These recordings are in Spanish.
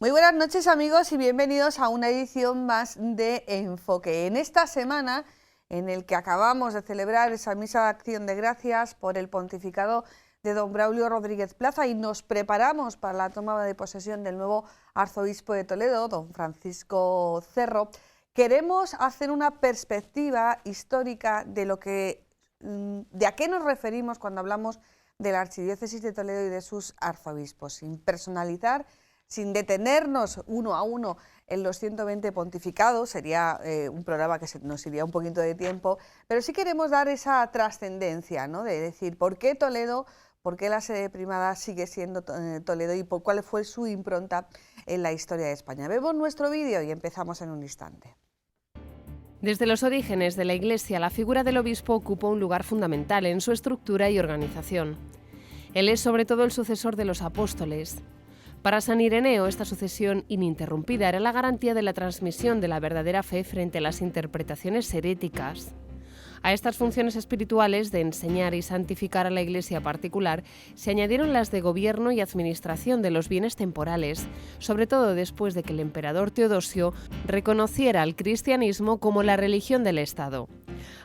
Muy buenas noches amigos y bienvenidos a una edición más de Enfoque. En esta semana en el que acabamos de celebrar esa misa de acción de gracias por el pontificado de don Braulio Rodríguez Plaza y nos preparamos para la toma de posesión del nuevo arzobispo de Toledo, don Francisco Cerro, queremos hacer una perspectiva histórica de a qué nos referimos cuando hablamos de la Archidiócesis de Toledo y de sus arzobispos, sin personalizar, sin detenernos uno a uno en los 120 pontificados, sería un programa que nos iría un poquito de tiempo, pero sí queremos dar esa trascendencia, ¿no? De decir por qué Toledo, por qué la sede primada sigue siendo Toledo y por cuál fue su impronta en la historia de España. Vemos nuestro vídeo y empezamos en un instante. Desde los orígenes de la Iglesia, la figura del obispo ocupó un lugar fundamental en su estructura y organización. Él es sobre todo el sucesor de los apóstoles. Para San Ireneo, esta sucesión ininterrumpida era la garantía de la transmisión de la verdadera fe frente a las interpretaciones heréticas. A estas funciones espirituales de enseñar y santificar a la Iglesia particular se añadieron las de gobierno y administración de los bienes temporales, sobre todo después de que el emperador Teodosio reconociera al cristianismo como la religión del Estado.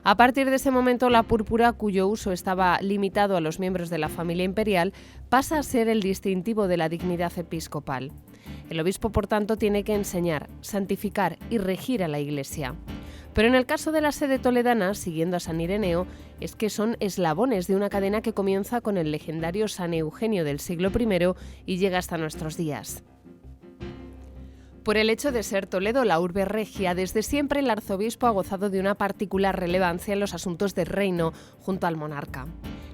A partir de ese momento, la púrpura, cuyo uso estaba limitado a los miembros de la familia imperial, pasa a ser el distintivo de la dignidad episcopal. El obispo, por tanto, tiene que enseñar, santificar y regir a la Iglesia. Pero en el caso de la sede toledana, siguiendo a San Ireneo, es que son eslabones de una cadena que comienza con el legendario San Eugenio del siglo I y llega hasta nuestros días. Por el hecho de ser Toledo la urbe regia, desde siempre el arzobispo ha gozado de una particular relevancia en los asuntos del reino, junto al monarca.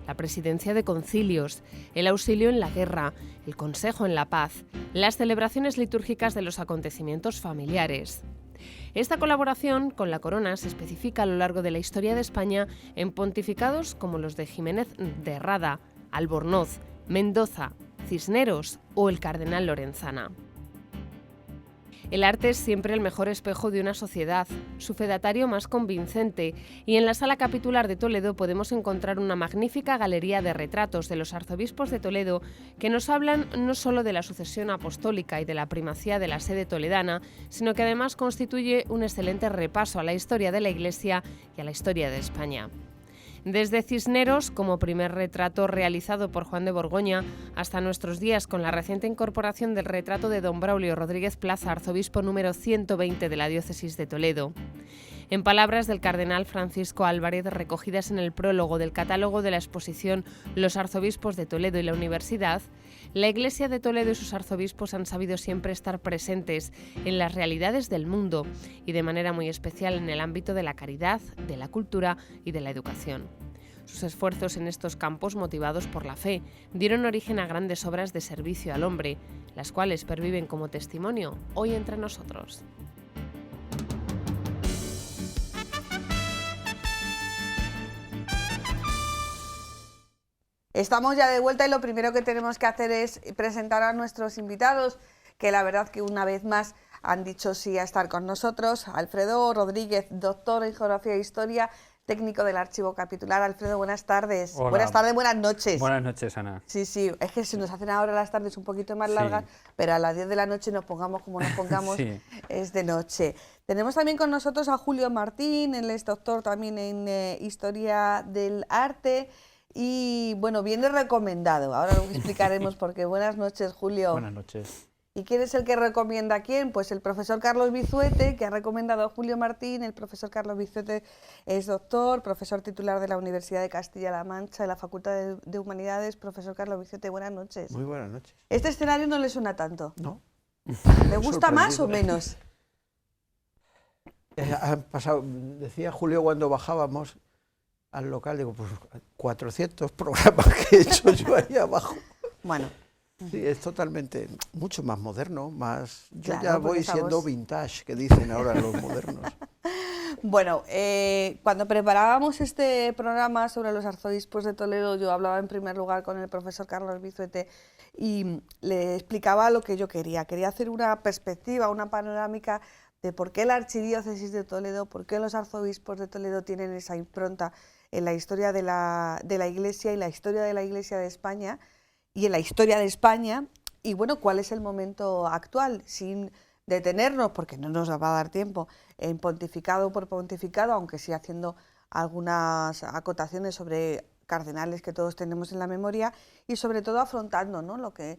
La presidencia de concilios, el auxilio en la guerra, el consejo en la paz, las celebraciones litúrgicas de los acontecimientos familiares. Esta colaboración con la corona se especifica a lo largo de la historia de España en pontificados como los de Jiménez de Rada, Albornoz, Mendoza, Cisneros o el cardenal Lorenzana. El arte es siempre el mejor espejo de una sociedad, su fedatario más convincente, y en la sala capitular de Toledo podemos encontrar una magnífica galería de retratos de los arzobispos de Toledo que nos hablan no solo de la sucesión apostólica y de la primacía de la sede toledana, sino que además constituye un excelente repaso a la historia de la Iglesia y a la historia de España. Desde Cisneros, como primer retrato realizado por Juan de Borgoña, hasta nuestros días con la reciente incorporación del retrato de don Braulio Rodríguez Plaza, arzobispo número 120 de la diócesis de Toledo. En palabras del cardenal Francisco Álvarez, recogidas en el prólogo del catálogo de la exposición Los arzobispos de Toledo y la Universidad, la Iglesia de Toledo y sus arzobispos han sabido siempre estar presentes en las realidades del mundo y de manera muy especial en el ámbito de la caridad, de la cultura y de la educación. Sus esfuerzos en estos campos, motivados por la fe, dieron origen a grandes obras de servicio al hombre, las cuales perviven como testimonio hoy entre nosotros. Estamos ya de vuelta y lo primero que tenemos que hacer es presentar a nuestros invitados, que la verdad que una vez más han dicho sí a estar con nosotros. Alfredo Rodríguez, doctor en Geografía e Historia, técnico del Archivo Capitular. Alfredo, buenas tardes. Hola. Buenas tardes, buenas noches. Buenas noches, Ana. Sí, es que se nos hacen ahora las tardes un poquito más largas, pero a las 10 de la noche nos pongamos como nos pongamos, sí. Es de noche. Tenemos también con nosotros a Julio Martín, él es doctor también en Historia del Arte. Y bueno, viene recomendado, ahora lo explicaremos porque buenas noches, Julio. Buenas noches. ¿Y quién es el que recomienda a quién? Pues el profesor Carlos Bizuete, que ha recomendado a Julio Martín. El profesor Carlos Bizuete es doctor, profesor titular de la Universidad de Castilla-La Mancha, de la Facultad de Humanidades. Profesor Carlos Bizuete, buenas noches. Muy buenas noches. ¿Este escenario no le suena tanto? No. ¿Le gusta más o menos? Han pasado, decía Julio cuando bajábamos al local, digo, pues 400 programas que he hecho yo ahí abajo. Bueno. Sí, es totalmente, mucho más moderno, más... Yo claro, ya voy siendo vintage, que dicen ahora los modernos. Bueno, cuando preparábamos este programa sobre los arzobispos de Toledo, yo hablaba en primer lugar con el profesor Carlos Bizuete y le explicaba lo que yo quería. Quería hacer una perspectiva, una panorámica de por qué la archidiócesis de Toledo, por qué los arzobispos de Toledo tienen esa impronta en la historia de la Iglesia y la historia de la Iglesia de España, y en la historia de España, Y bueno, ¿cuál es el momento actual? Sin detenernos, porque no nos va a dar tiempo, en pontificado por pontificado, aunque sí haciendo algunas acotaciones sobre cardenales que todos tenemos en la memoria y sobre todo afrontando, ¿no?, lo que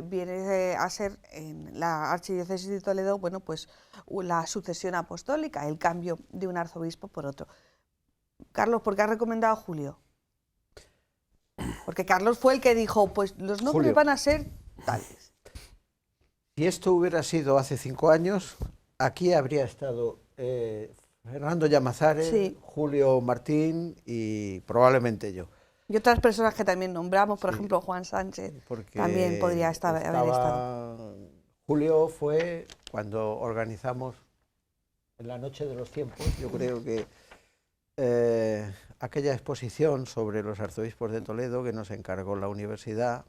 viene a ser en la Archidiócesis de Toledo, bueno, pues la sucesión apostólica, el cambio de un arzobispo por otro. Carlos, ¿por qué has recomendado a Julio? Porque Carlos fue el que dijo, pues los nombres Julio. van a ser tales. Si esto hubiera sido hace 5 años, aquí habría estado Fernando Llamazares, Sí. Julio Martín y probablemente yo. Y otras personas que también nombramos, por Sí. ejemplo, Juan Sánchez, Porque también podría haber estado. Julio fue cuando organizamos en la Noche de los Tiempos, yo creo que aquella exposición sobre los arzobispos de Toledo que nos encargó la universidad,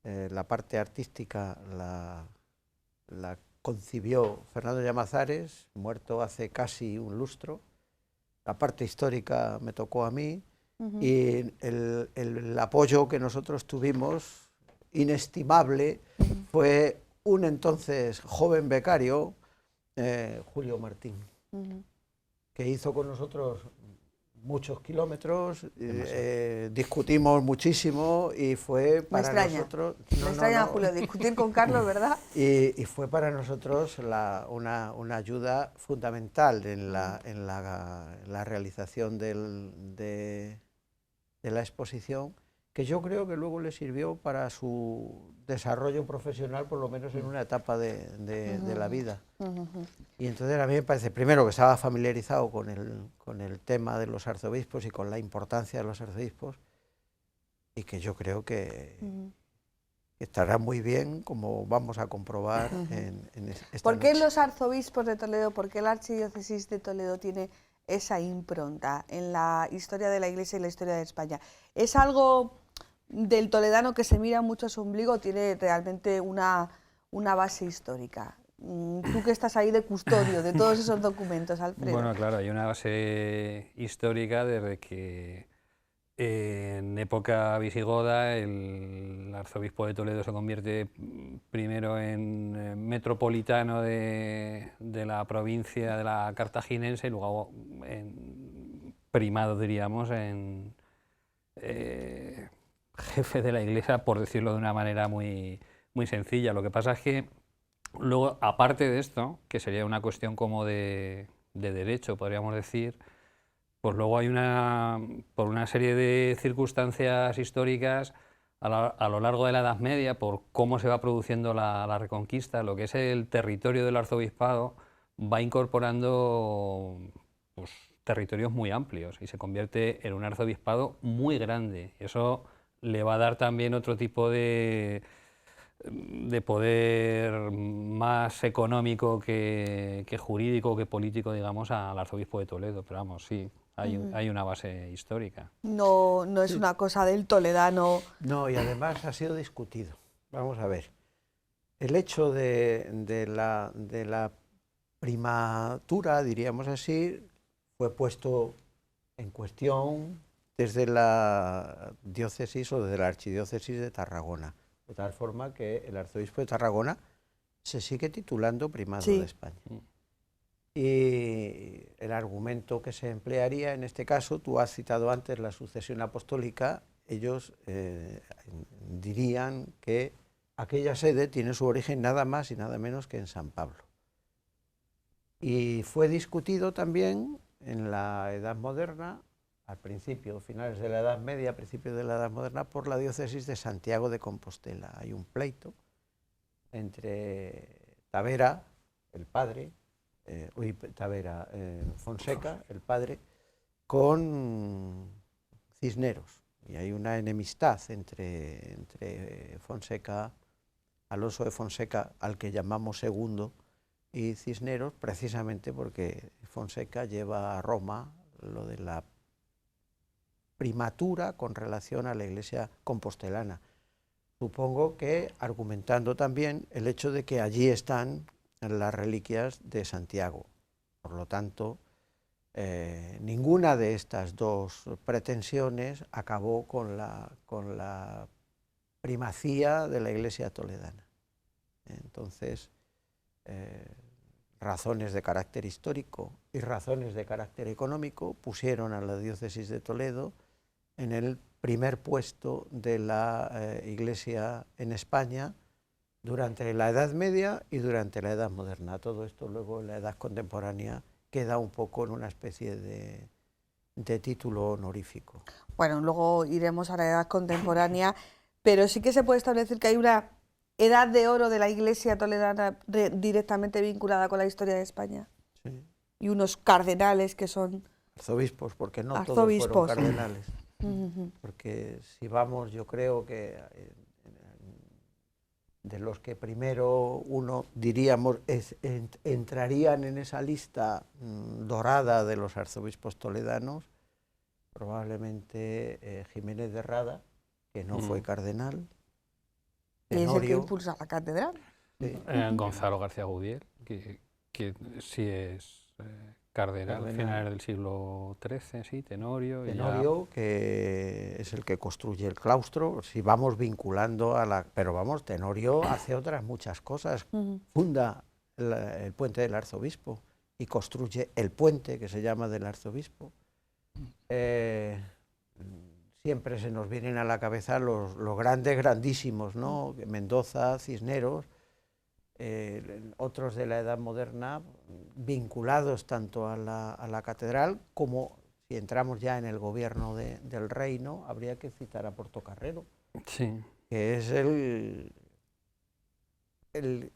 la parte artística la concibió Fernando Llamazares, muerto hace casi un lustro, la parte histórica me tocó a mí, y el apoyo que nosotros tuvimos, inestimable, fue un entonces joven becario, Julio Martín, que hizo con nosotros muchos kilómetros, discutimos muchísimo y fue para nosotros... Me extraña, Julio, discutir con Carlos, ¿verdad? Y fue para nosotros una ayuda fundamental en la realización de la exposición, que yo creo que luego le sirvió para su desarrollo profesional, por lo menos en una etapa de la vida. Y entonces a mí me parece, primero, que estaba familiarizado con el tema de los arzobispos y con la importancia de los arzobispos, y que yo creo que estará muy bien, como vamos a comprobar en esta ¿Por qué noche. los arzobispos de Toledo, por qué la Archidiócesis de Toledo tiene esa impronta en la historia de la Iglesia y la historia de España? ¿Es algo del toledano que se mira mucho a su ombligo o tiene realmente una base histórica? Tú que estás ahí de custodio de todos esos documentos, Alfredo. Bueno, claro, hay una base histórica desde que en época visigoda el arzobispo de Toledo se convierte primero en metropolitano de la provincia de la Cartaginense y luego en primado, diríamos, en jefe de la Iglesia, por decirlo de una manera muy, muy sencilla. Lo que pasa es que luego, aparte de esto, que sería una cuestión como de derecho, podríamos decir, pues luego hay por una serie de circunstancias históricas a lo largo de la Edad Media, por cómo se va produciendo la Reconquista, lo que es el territorio del arzobispado va incorporando pues, territorios muy amplios y se convierte en un arzobispado muy grande. Eso le va a dar también otro tipo de poder más económico que jurídico, que político, digamos, al arzobispo de Toledo. Pero vamos, sí, hay una base histórica. No es una cosa del toledano. No, y además ha sido discutido. Vamos a ver. El hecho de la primatura, diríamos así, fue puesto en cuestión desde la diócesis o desde la archidiócesis de Tarragona. De tal forma que el arzobispo de Tarragona se sigue titulando primado de España. Y el argumento que se emplearía en este caso, tú has citado antes la sucesión apostólica, ellos dirían que aquella sede tiene su origen nada más y nada menos que en San Pablo. Y fue discutido también en la Edad Moderna, al principio, finales de la Edad Media, principios de la Edad Moderna, por la diócesis de Santiago de Compostela. Hay un pleito entre Tavera, el padre, Fonseca, el padre, con Cisneros. Y hay una enemistad entre Fonseca, Alonso de Fonseca, al que llamamos segundo, y Cisneros, precisamente porque Fonseca lleva a Roma lo de la primatura con relación a la Iglesia compostelana. Supongo que argumentando también el hecho de que allí están las reliquias de Santiago. Por lo tanto, ninguna de estas dos pretensiones acabó con la primacía de la Iglesia toledana. Entonces, razones de carácter histórico y razones de carácter económico pusieron a la diócesis de Toledo en el primer puesto de la Iglesia en España durante la Edad Media y durante la Edad Moderna. Todo esto luego en la Edad Contemporánea queda un poco en una especie de título honorífico. Bueno, luego iremos a la Edad Contemporánea, pero sí que se puede establecer que hay una edad de oro de la Iglesia toledana directamente vinculada con la historia de España. Sí. Y unos cardenales que son... Arzobispos, porque no arzobispos. todos fueron cardenales. Porque si vamos, yo creo que de los que primero uno, diríamos, entrarían en esa lista dorada de los arzobispos toledanos, probablemente Jiménez de Rada, que no fue cardenal. Y es el que impulsa la catedral. Sí. Gonzalo García Gudiel, que sí es cardenal, finales del siglo XIII, sí, Tenorio. Tenorio, que es el que construye el claustro, si vamos vinculando a la... Pero vamos, Tenorio hace otras muchas cosas, funda el puente del arzobispo y construye el puente que se llama del arzobispo. Siempre se nos vienen a la cabeza los grandes, grandísimos, ¿no? Mendoza, Cisneros, otros de la Edad Moderna, vinculados tanto a la catedral como, si entramos ya en el gobierno del reino, habría que citar a Portocarrero, sí, que es el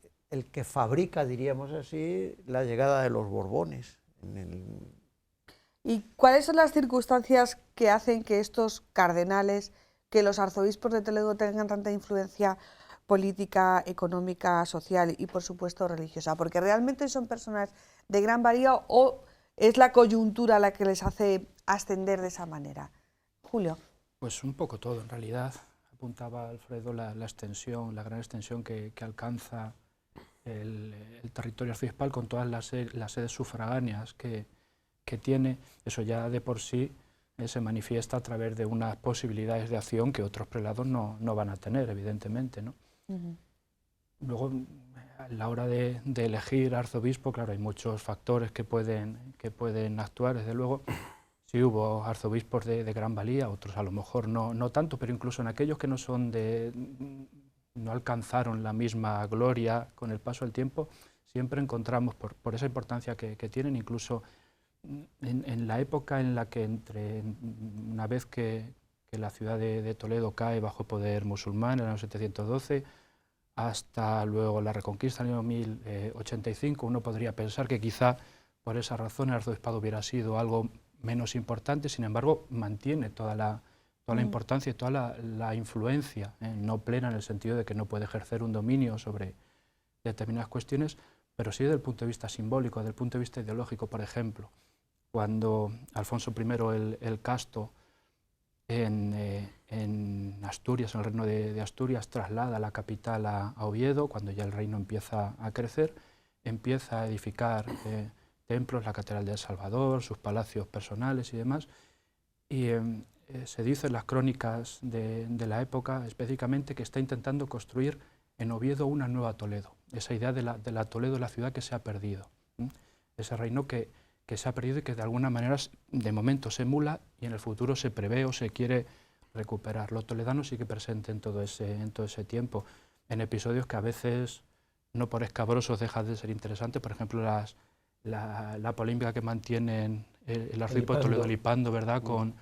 que fabrica, diríamos así, la llegada de los Borbones. ¿Y cuáles son las circunstancias que hacen que estos cardenales, que los arzobispos de Toledo tengan tanta influencia política, económica, social y por supuesto religiosa? ¿Porque realmente son personas de gran valía o es la coyuntura la que les hace ascender de esa manera? Julio. Pues un poco todo, en realidad. Apuntaba Alfredo la extensión, la gran extensión que alcanza el territorio arzobispal con todas las sedes sufragáneas que tiene. Eso ya de por sí se manifiesta a través de unas posibilidades de acción que otros prelados no van a tener, evidentemente, ¿no? Luego, a la hora de elegir arzobispo, claro, hay muchos factores que pueden actuar, desde luego. Sí hubo arzobispos de gran valía, otros a lo mejor no tanto, pero incluso en aquellos que no alcanzaron la misma gloria con el paso del tiempo, siempre encontramos, por esa importancia que tienen, incluso en la época en la que una vez que la ciudad de Toledo cae bajo poder musulmán en el año 712, hasta luego la Reconquista en el año 1085, uno podría pensar que quizá por esa razón el arzobispado hubiera sido algo menos importante, sin embargo mantiene toda la importancia y toda la influencia, no plena en el sentido de que no puede ejercer un dominio sobre determinadas cuestiones, pero sí desde el punto de vista simbólico, desde el punto de vista ideológico. Por ejemplo, cuando Alfonso I el Casto en Asturias, en el reino de Asturias, traslada la capital a Oviedo, cuando ya el reino empieza a crecer, empieza a edificar templos, la Catedral de El Salvador, sus palacios personales y demás, y se dice en las crónicas de la época específicamente que está intentando construir en Oviedo una nueva Toledo, esa idea de la Toledo, la ciudad que se ha perdido, ese reino que se ha perdido y que de alguna manera de momento se emula y en el futuro se prevé o se quiere recuperar. Lo toledano sí que presente en todo ese tiempo, en episodios que a veces, no por escabrosos, dejan de ser interesantes. Por ejemplo, la polémica que mantienen el arzobispo de Toledo, Lipando, ¿verdad?, con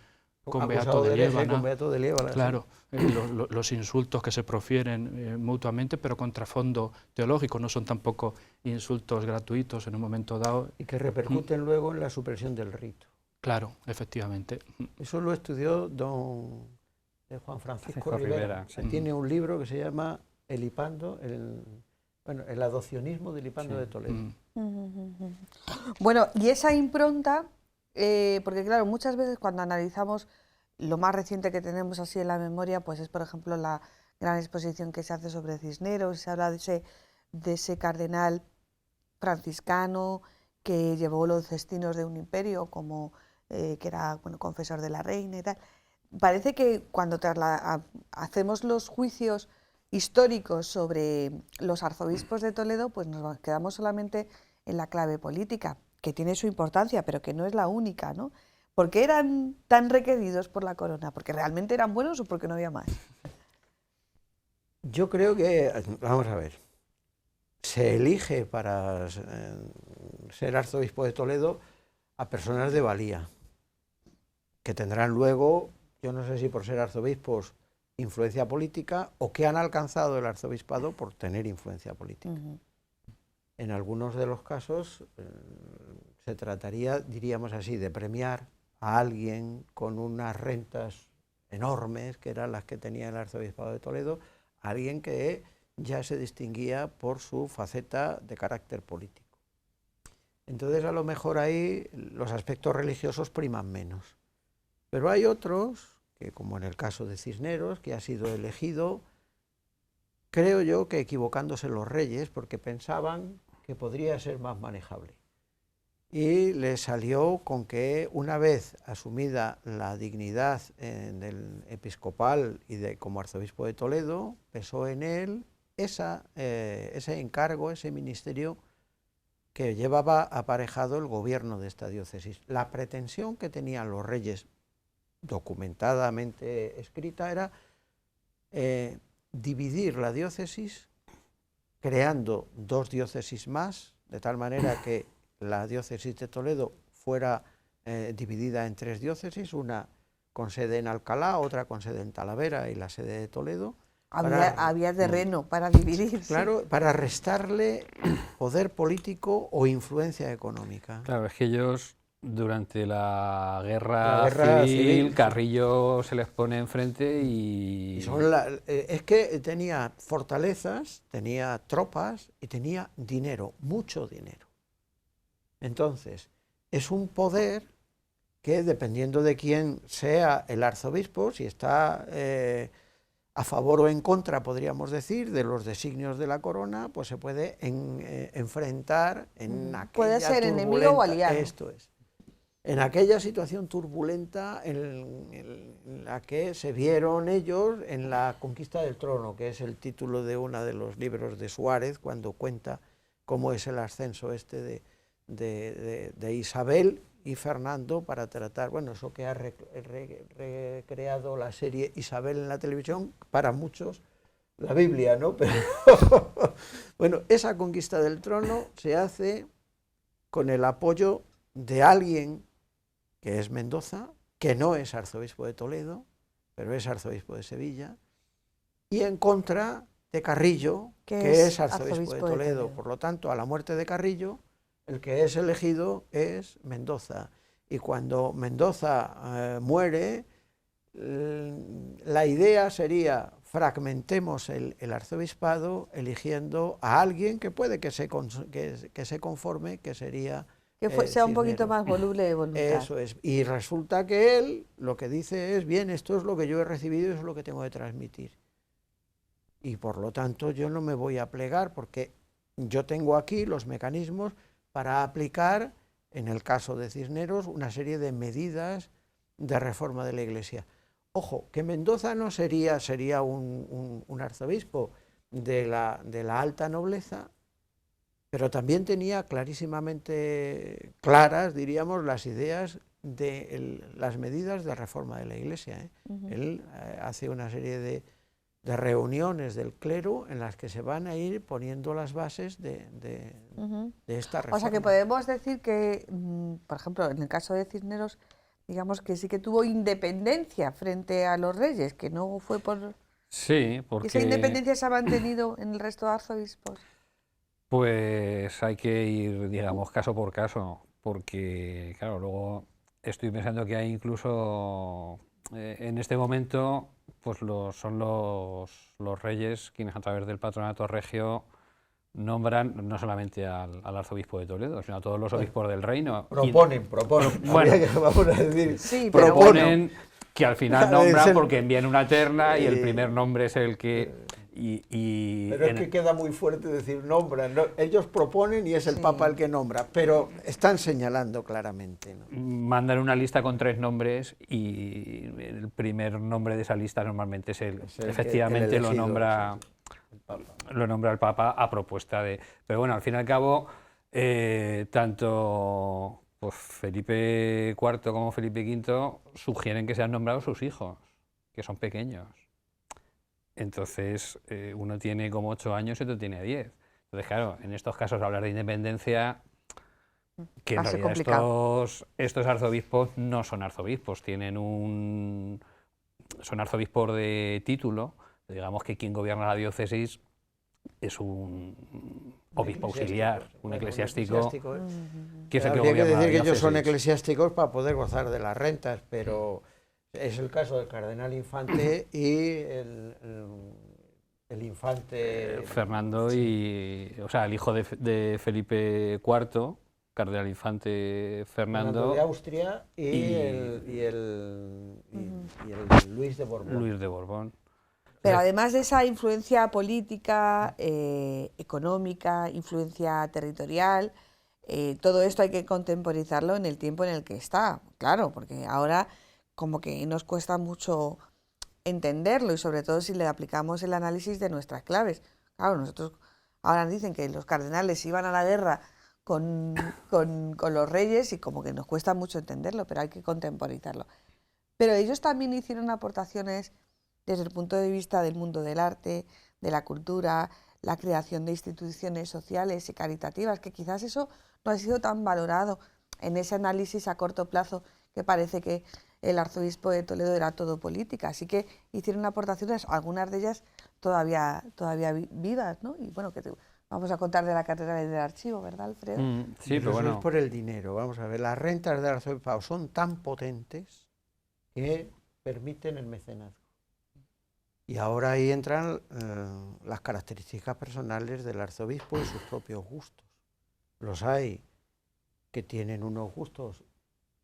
Beato de Liébana. Claro, los insultos que se profieren mutuamente, pero con trasfondo teológico, no son tampoco insultos gratuitos en un momento dado. Y que repercuten luego en la supresión del rito. Claro, efectivamente. Eso lo estudió Juan Francisco Rivera. Sí. Tiene un libro que se llama El Lipando, el adopcionismo del Lipando de Toledo. Bueno, y esa impronta, porque claro, muchas veces cuando analizamos lo más reciente que tenemos así en la memoria, pues es por ejemplo la gran exposición que se hace sobre Cisneros, se habla de ese cardenal franciscano que llevó los destinos de un imperio, como que era confesor de la reina y tal. parece que cuando hacemos los juicios históricos sobre los arzobispos de Toledo, pues nos quedamos solamente en la clave política, que tiene su importancia, pero que no es la única, ¿no? ¿Por qué eran tan requeridos por la corona? ¿Porque realmente eran buenos o porque no había más? Yo creo que, vamos a ver, se elige para ser arzobispo de Toledo a personas de valía, que tendrán luego, yo no sé si por ser arzobispos, influencia política, o que han alcanzado el arzobispado por tener influencia política. En algunos de los casos se trataría, diríamos así, de premiar a alguien con unas rentas enormes, que eran las que tenía el arzobispado de Toledo, a alguien que ya se distinguía por su faceta de carácter político. Entonces, a lo mejor ahí los aspectos religiosos priman menos. Pero hay otros, que como en el caso de Cisneros, que ha sido elegido, creo yo que equivocándose los reyes, porque pensaban que podría ser más manejable. Y le salió con que, una vez asumida la dignidad del episcopal y como arzobispo de Toledo, pesó en él ese encargo, ese ministerio que llevaba aparejado el gobierno de esta diócesis. La pretensión que tenían los reyes, documentadamente escrita, era dividir la diócesis, creando 2 diócesis más, de tal manera que la diócesis de Toledo fuera dividida en 3 diócesis, una con sede en Alcalá, otra con sede en Talavera y la sede de Toledo. Había terreno para dividir. Claro, para restarle poder político o influencia económica. Claro, es que ellos durante la guerra civil, Carrillo se les pone enfrente y es que tenía fortalezas, tenía tropas y tenía dinero, mucho dinero. Entonces, es un poder que, dependiendo de quién sea el arzobispo, si está a favor o en contra, podríamos decir, de los designios de la corona, pues se puede enfrentar en aquella puede ser enemigo o aliado. Esto es. En aquella situación turbulenta en la que se vieron ellos en la conquista del trono, que es el título de uno de los libros de Suárez, cuando cuenta cómo es el ascenso de Isabel y Fernando para tratar, bueno, eso que ha recreado la serie Isabel en la televisión, para muchos la Biblia, ¿no? Pero bueno, esa conquista del trono se hace con el apoyo de alguien que es Mendoza, que no es arzobispo de Toledo, pero es arzobispo de Sevilla, y en contra de Carrillo, que es arzobispo de Toledo. Por lo tanto, a la muerte de Carrillo, el que es elegido es Mendoza. Y cuando Mendoza muere, la idea sería: fragmentemos el arzobispado eligiendo a alguien que puede que se conforme, que sería que sea un poquito más voluble de voluntad. Eso es. Y resulta que él lo que dice es: bien, esto es lo que yo he recibido y es lo que tengo que transmitir. Y por lo tanto yo no me voy a plegar, porque yo tengo aquí los mecanismos para aplicar, en el caso de Cisneros, una serie de medidas de reforma de la Iglesia. Ojo, que Mendoza no sería un arzobispo de la alta nobleza, pero también tenía clarísimamente claras, diríamos, las ideas de las medidas de reforma de la Iglesia. Él hace una serie de reuniones del clero en las que se van a ir poniendo las bases de esta reforma. O sea que podemos decir que, por ejemplo, en el caso de Cisneros, digamos que sí que tuvo independencia frente a los reyes, que no fue por... Sí, porque... ¿Esa independencia se ha mantenido en el resto de arzobispos? Pues hay que ir, digamos, caso por caso, porque, claro, luego estoy pensando que hay incluso, en este momento, pues son los reyes quienes a través del patronato regio nombran no solamente al arzobispo de Toledo, sino a todos los obispos del reino. Proponen. Bueno, vamos a decir, sí, proponen que al final nombran porque envían una terna y el primer nombre es el que... Pero es que queda muy fuerte decir nombran, ¿no? Ellos proponen y es el Papa el que nombra, pero están señalando claramente, ¿no? Mandan una lista con 3 nombres y el primer nombre de esa lista normalmente es efectivamente lo nombra el Papa a propuesta de... Pero bueno, al fin y al cabo, tanto pues, Felipe IV como Felipe V sugieren que sean nombrados sus hijos, que son pequeños. Entonces, uno tiene como 8 años y otro tiene 10. Entonces, claro, en estos casos hablar de independencia, que en realidad estos arzobispos no son arzobispos, son arzobispos de título, digamos que quien gobierna la diócesis es un obispo auxiliar, un eclesiástico, que es el que habría que gobierna decir la que ellos son diócesis. eclesiásticos para poder gozar de las rentas, pero es el caso del cardenal Infante y el infante... Fernando o sea, el hijo de Felipe IV, cardenal Infante Fernando de Austria y el Luis de Borbón. Luis de Borbón. Pero además de esa influencia política, económica, influencia territorial, todo esto hay que contemporizarlo en el tiempo en el que está, claro, porque ahora como que nos cuesta mucho entenderlo y sobre todo si le aplicamos el análisis de nuestras claves. Claro, nosotros ahora dicen que los cardenales iban a la guerra con los reyes y como que nos cuesta mucho entenderlo, pero hay que contemporizarlo. Pero ellos también hicieron aportaciones desde el punto de vista del mundo del arte, de la cultura, la creación de instituciones sociales y caritativas, que quizás eso no ha sido tan valorado en ese análisis a corto plazo, que parece que el arzobispo de Toledo era todo política. Así que hicieron aportaciones, algunas de ellas todavía vivas, ¿no? Y bueno, vamos a contar de la catedral y del archivo, ¿verdad, Alfredo? Sí, pero bueno. Es por el dinero, vamos a ver, las rentas del arzobispado son tan potentes que permiten el mecenazgo. Y ahora ahí entran las características personales del arzobispo y sus propios gustos. Los hay que tienen unos gustos,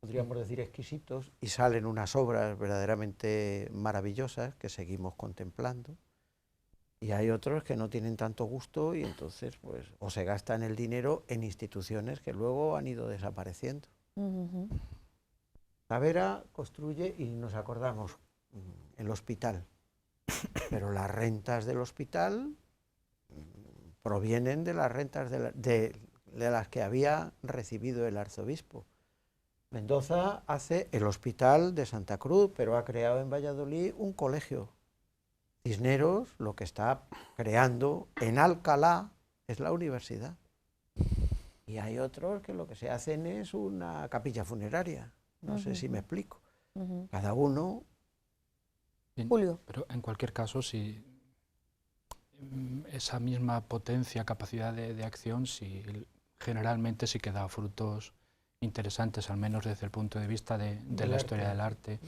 podríamos decir, exquisitos, y salen unas obras verdaderamente maravillosas que seguimos contemplando. Y hay otros que no tienen tanto gusto y entonces pues o se gastan el dinero en instituciones que luego han ido desapareciendo. Tavera construye, y nos acordamos, el hospital. Pero las rentas del hospital provienen de las rentas de las que había recibido el arzobispo. Mendoza hace el hospital de Santa Cruz, pero ha creado en Valladolid un colegio. Cisneros lo que está creando en Alcalá es la universidad. Y hay otros que lo que se hacen es una capilla funeraria. No sé si me explico. Cada uno... Julio. Pero en cualquier caso, si esa misma potencia, capacidad de acción, generalmente sí que da frutos interesantes, al menos desde el punto de vista de la historia del arte.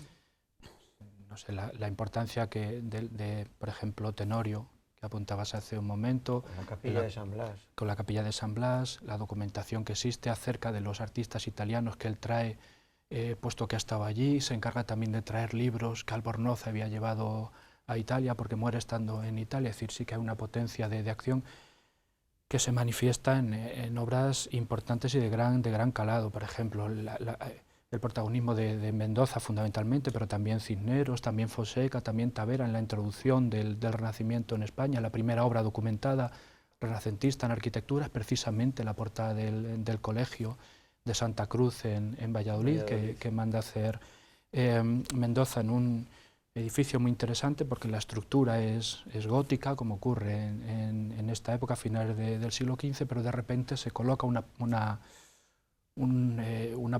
No sé, la importancia de, por ejemplo, Tenorio, que apuntabas hace un momento, con la capilla de San Blas. Con la capilla de San Blas, la documentación que existe acerca de los artistas italianos que él trae, puesto que ha estado allí, se encarga también de traer libros que Albornoz había llevado a Italia, porque muere estando en Italia. Es decir, sí que hay una potencia de acción que se manifiesta en obras importantes y de gran calado. Por ejemplo, el protagonismo de Mendoza fundamentalmente, pero también Cisneros, también Fonseca, también Tavera en la introducción del Renacimiento en España. La primera obra documentada renacentista en arquitectura es precisamente la portada del colegio de Santa Cruz en Valladolid, que manda hacer Mendoza en un edificio muy interesante porque la estructura es gótica, como ocurre en esta época, a finales del siglo XV, pero de repente se coloca una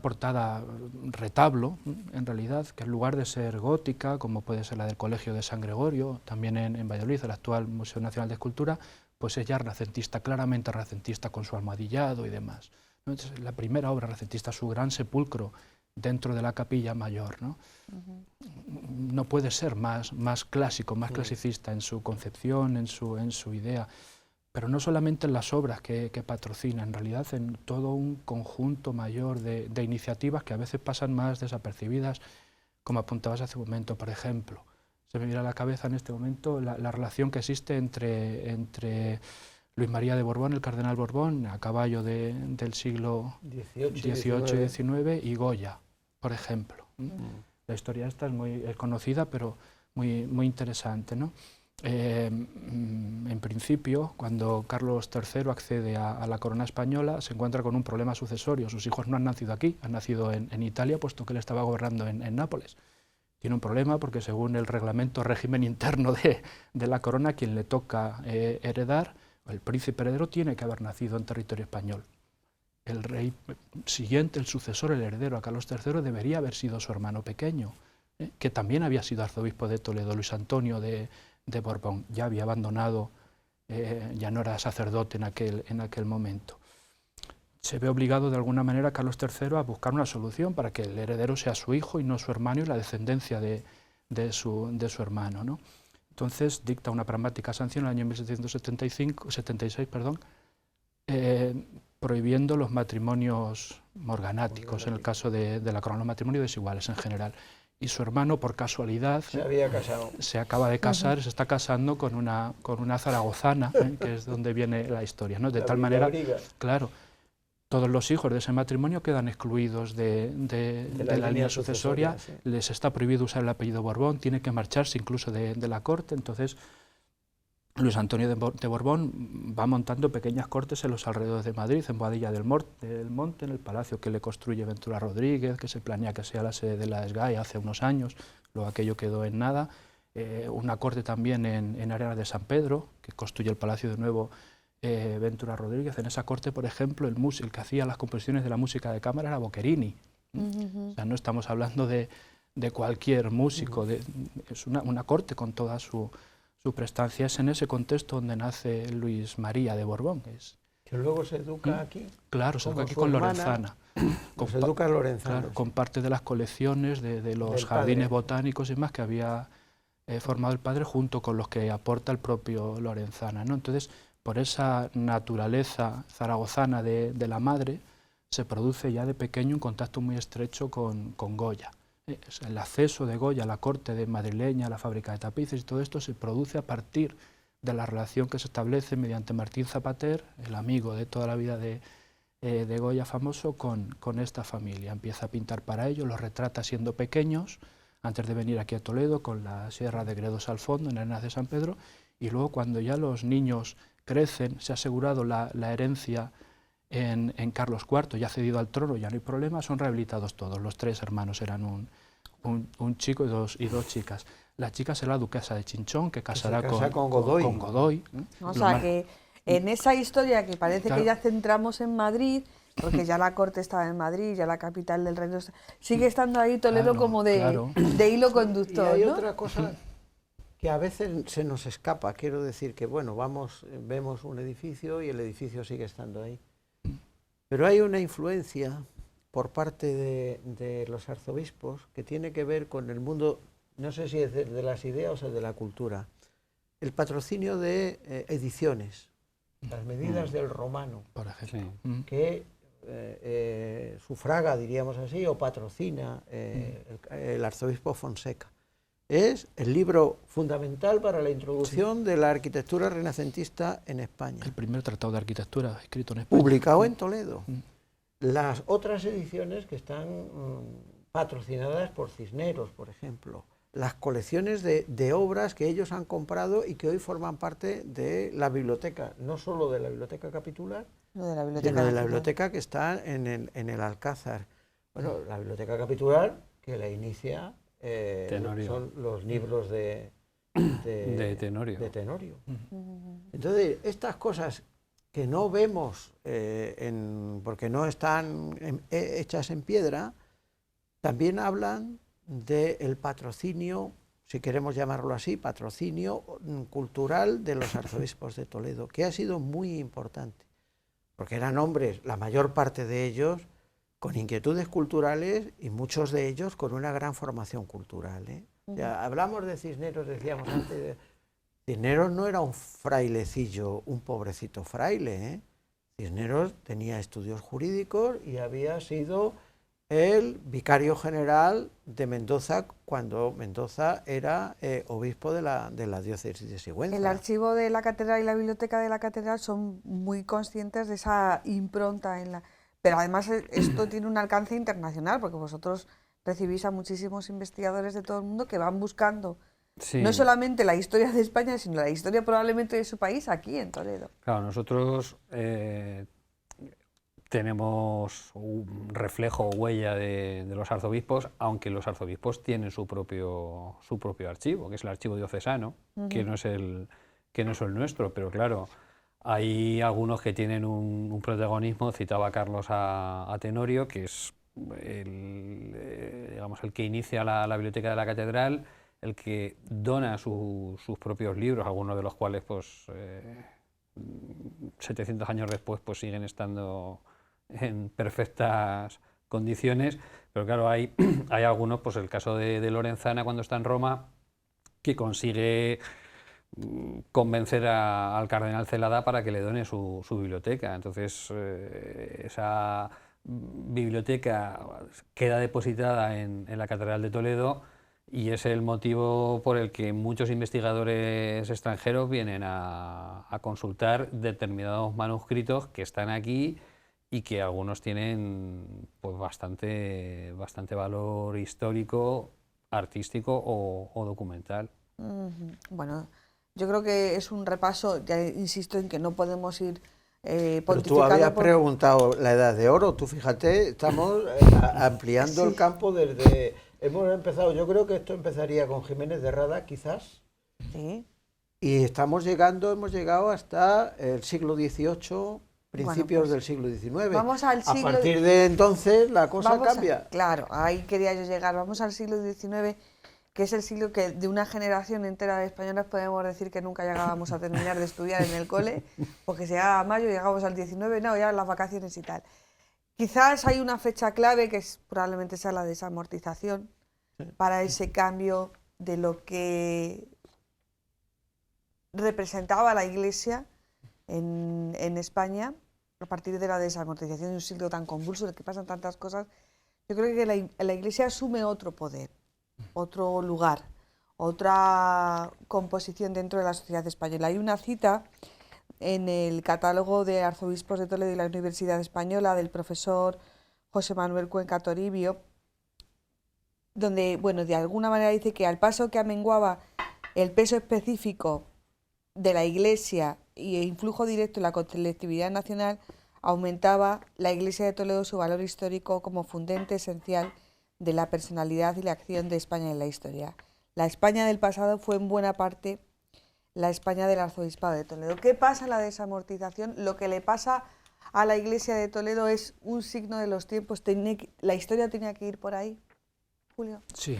portada retablo, en realidad, que en lugar de ser gótica, como puede ser la del Colegio de San Gregorio, también en Valladolid, el actual Museo Nacional de Escultura, pues es ya renacentista, claramente renacentista, con su almohadillado y demás. Entonces, la primera obra renacentista, su gran sepulcro dentro de la capilla mayor, ¿no? No puede ser más clásico, más clasicista en su concepción, en su idea, pero no solamente en las obras que patrocina, en realidad en todo un conjunto mayor de iniciativas que a veces pasan más desapercibidas, como apuntabas hace un momento, por ejemplo. se me viene a la cabeza en este momento la relación que existe entre Luis María de Borbón, el cardenal Borbón, a caballo del siglo XVIII y XIX, y Goya, por ejemplo. La historia esta es conocida, pero muy interesante, ¿no? En principio, cuando Carlos III accede a la corona española, se encuentra con un problema sucesorio. Sus hijos no han nacido aquí, han nacido en Italia, puesto que él estaba gobernando en Nápoles. Tiene un problema porque, según el reglamento régimen interno de la corona, quien le toca heredar, el príncipe heredero, tiene que haber nacido en territorio español. El rey siguiente, el sucesor, el heredero a Carlos III, debería haber sido su hermano pequeño, que también había sido arzobispo de Toledo, Luis Antonio de Borbón. Ya había abandonado, ya no era sacerdote en aquel momento. Se ve obligado de alguna manera Carlos III a buscar una solución para que el heredero sea su hijo y no su hermano y la descendencia de su hermano, ¿no? Entonces dicta una pragmática sanción en el año 1776, prohibiendo los matrimonios morganáticos, en el caso de la corona, los matrimonios desiguales en general. Y su hermano, por casualidad, se había casado. Se acaba de casar, se está casando con una zaragozana, que es donde viene la historia, ¿no? De tal manera, claro, todos los hijos de ese matrimonio quedan excluidos de la línea sucesoria, sí. Les está prohibido usar el apellido Borbón, tiene que marcharse incluso de la corte. Entonces Luis Antonio de Borbón va montando pequeñas cortes en los alrededores de Madrid, en Boadilla del Monte, en el palacio que le construye Ventura Rodríguez, que se planea que sea la sede de la SGAE hace unos años, luego aquello quedó en nada. Una corte también en Arenas de San Pedro, que construye el palacio de nuevo Ventura Rodríguez. En esa corte, por ejemplo, el que hacía las composiciones de la música de cámara era Boccherini. O sea, no estamos hablando de cualquier músico, es una corte con toda su prestancia. Es en ese contexto donde nace Luis María de Borbón. Que luego se educa aquí. Claro, se educa aquí con Lorenzana. Se educa Lorenzana. Claro, con parte de las colecciones de los jardines botánicos y más que había formado el padre, junto con los que aporta el propio Lorenzana, ¿no? Entonces, por esa naturaleza zaragozana de la madre, se produce ya de pequeño un contacto muy estrecho con Goya. El acceso de Goya a la corte de madrileña, a la fábrica de tapices y todo esto se produce a partir de la relación que se establece mediante Martín Zapater, el amigo de toda la vida de Goya famoso, con esta familia. Empieza a pintar para ellos, los retrata siendo pequeños, antes de venir aquí a Toledo, con la Sierra de Gredos al fondo, en Arenas de San Pedro, y luego cuando ya los niños crecen, se ha asegurado la herencia en Carlos IV, ya cedido al trono, ya no hay problema, son rehabilitados todos. Los tres hermanos eran un chico y dos chicas. La chica será la duquesa de Chinchón, que casará con Godoy. O sea que en esa historia que parece que ya centramos en Madrid, porque ya la corte estaba en Madrid, ya la capital del reino, sigue estando ahí Toledo como de hilo conductor. Y hay otra cosa que a veces se nos escapa, quiero decir que, bueno, vemos un edificio y el edificio sigue estando ahí. Pero hay una influencia por parte de los arzobispos que tiene que ver con el mundo, no sé si es de las ideas o de la cultura. El patrocinio de ediciones, las medidas del Romano, por ejemplo, que sufraga, diríamos así, o patrocina el arzobispo Fonseca. Es el libro fundamental para la introducción de la arquitectura renacentista en España. El primer tratado de arquitectura escrito en España. Publicado en Toledo. Las otras ediciones que están patrocinadas por Cisneros, por ejemplo. Las colecciones de obras que ellos han comprado y que hoy forman parte de la biblioteca, no solo de la biblioteca capitular, sino de la biblioteca que está en el Alcázar. Bueno, la biblioteca capitular que la inicia son los libros de Tenorio. Entonces, estas cosas que no vemos porque no están hechas en piedra, también hablan del patrocinio, si queremos llamarlo así, patrocinio cultural de los arzobispos de Toledo, que ha sido muy importante, porque eran hombres, la mayor parte de ellos, con inquietudes culturales y muchos de ellos con una gran formación cultural. Ya hablamos de Cisneros, decíamos antes, Cisneros no era un frailecillo, un pobrecito fraile. Cisneros tenía estudios jurídicos y había sido el vicario general de Mendoza cuando Mendoza era obispo de la diócesis de Sigüenza. El archivo de la catedral y la biblioteca de la catedral son muy conscientes de esa impronta en la... Pero además esto tiene un alcance internacional, porque vosotros recibís a muchísimos investigadores de todo el mundo que van buscando no solamente la historia de España, sino la historia probablemente de su país aquí en Toledo. Claro, nosotros tenemos un reflejo o huella de los arzobispos, aunque los arzobispos tienen su propio archivo, que es el archivo diocesano, que no es el nuestro, pero claro, hay algunos que tienen un protagonismo. Citaba Carlos a Tenorio, que es digamos, el que inicia la biblioteca de la catedral, el que dona sus propios libros, algunos de los cuales pues 700 años después pues siguen estando en perfectas condiciones, pero claro, hay algunos, pues el caso de Lorenzana cuando está en Roma, que consigue convencer al cardenal Celada para que le done su biblioteca. Entonces esa biblioteca queda depositada en la Catedral de Toledo, y es el motivo por el que muchos investigadores extranjeros vienen a consultar determinados manuscritos que están aquí y que algunos tienen pues bastante valor histórico, artístico o documental. Bueno, yo creo que es un repaso, ya insisto en que no podemos ir Pero pontificando. tú habías preguntado la Edad de Oro, tú fíjate, estamos ampliando el campo desde... Hemos empezado, yo creo que esto empezaría con Jiménez de Rada, quizás. Sí. Y hemos llegado hasta el siglo XVIII, principios del siglo XIX. Vamos al siglo... A partir de entonces la cosa cambia. Claro, ahí quería yo llegar. Vamos al siglo XIX, que es el siglo que de una generación entera de españoles podemos decir que nunca llegábamos a terminar de estudiar en el cole, porque se llegaba a mayo, llegamos al 19, no, ya las vacaciones y tal. Quizás hay una fecha clave que probablemente sea la desamortización, para ese cambio de lo que representaba la Iglesia en España a partir de la desamortización de un siglo tan convulso en el que pasan tantas cosas. Yo creo que la Iglesia asume otro poder, otro lugar, otra composición dentro de la sociedad española. Hay una cita en el catálogo de arzobispos de Toledo y la Universidad Española del profesor José Manuel Cuenca Toribio, donde, bueno, de alguna manera dice que al paso que amenguaba el peso específico de la Iglesia y el influjo directo en la colectividad nacional, aumentaba la Iglesia de Toledo su valor histórico como fundente esencial de la personalidad y la acción de España en la historia. La España del pasado fue en buena parte la España del arzobispado de Toledo. ¿Qué pasa en la desamortización? Lo que le pasa a la Iglesia de Toledo es un signo de los tiempos. La historia tenía que ir por ahí. Julio. Sí,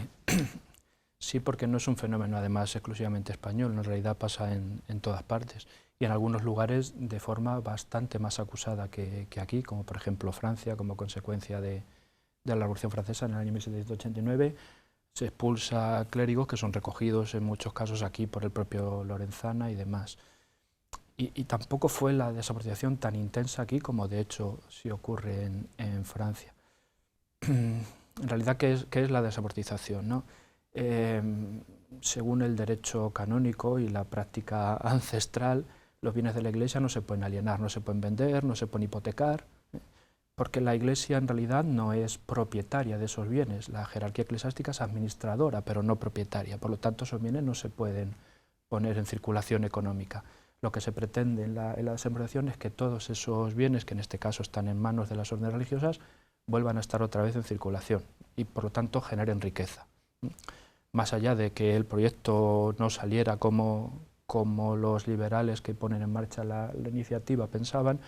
sí, porque no es un fenómeno además exclusivamente español, en realidad pasa en todas partes y en algunos lugares de forma bastante más acusada que aquí, como por ejemplo Francia, como consecuencia de la Revolución Francesa en el año 1789, se expulsa a clérigos que son recogidos en muchos casos aquí por el propio Lorenzana y demás. Y tampoco fue la desamortización tan intensa aquí como de hecho sí ocurre en Francia. En realidad, ¿qué es la desamortización, ¿no? Según el derecho canónico y la práctica ancestral, los bienes de la Iglesia no se pueden alienar, no se pueden vender, no se pueden hipotecar, porque la Iglesia en realidad no es propietaria de esos bienes. La jerarquía eclesiástica es administradora, pero no propietaria. Por lo tanto, esos bienes no se pueden poner en circulación económica. Lo que se pretende en la desamortización es que todos esos bienes, que en este caso están en manos de las órdenes religiosas, vuelvan a estar otra vez en circulación y por lo tanto generen riqueza. Más allá de que el proyecto no saliera como los liberales que ponen en marcha la iniciativa pensaban,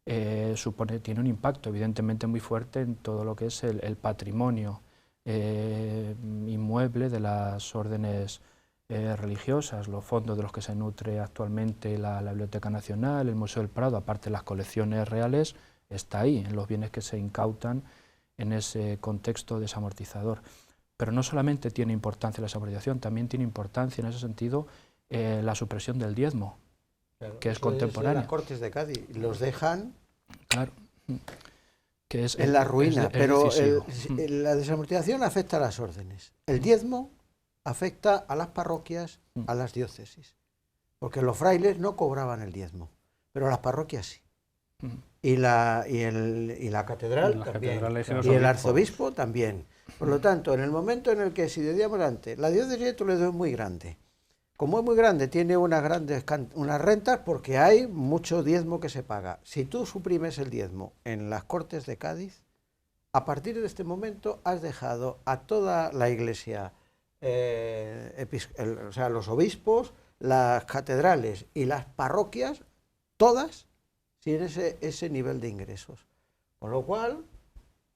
tiene un impacto evidentemente muy fuerte en todo lo que es el patrimonio inmueble de las órdenes religiosas, los fondos de los que se nutre actualmente la Biblioteca Nacional, el Museo del Prado, aparte de las colecciones reales, está ahí, en los bienes que se incautan en ese contexto desamortizador. Pero no solamente tiene importancia la desamortización, también tiene importancia en ese sentido la supresión del diezmo, claro, que es contemporánea. Las Cortes de Cádiz los dejan... Claro. que es la ruina, pero decisivo. la desamortización afecta a las órdenes. El diezmo afecta a las parroquias, a las diócesis, porque los frailes no cobraban el diezmo, pero las parroquias sí. Y la catedral también, y el arzobispo también. Por lo tanto, en el momento en el que, si decíamos antes, la diócesis de Toledo es muy grande. Como es muy grande, tiene unas rentas porque hay mucho diezmo que se paga. Si tú suprimes el diezmo en las Cortes de Cádiz, a partir de este momento has dejado a toda la Iglesia, o sea, los obispos, las catedrales y las parroquias, todas, sin ese nivel de ingresos. Con lo cual,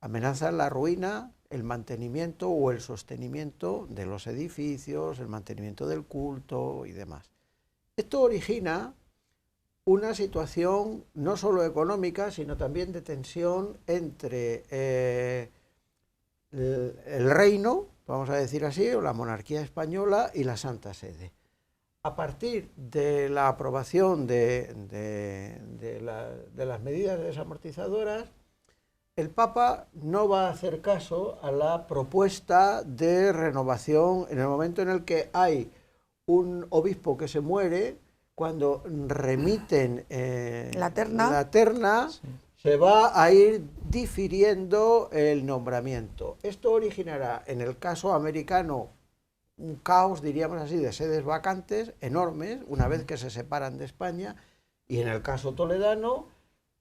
amenazan la ruina, el mantenimiento o el sostenimiento de los edificios, el mantenimiento del culto y demás. Esto origina una situación no solo económica, sino también de tensión entre el reino, vamos a decir así, o la monarquía española y la Santa Sede. A partir de la aprobación de las medidas desamortizadoras, el Papa no va a hacer caso a la propuesta de renovación en el momento en el que hay un obispo que se muere, cuando remiten la terna sí, se va a ir difiriendo el nombramiento. Esto originará, en el caso americano, un caos, diríamos así, de sedes vacantes enormes, una vez que se separan de España, y en el caso toledano,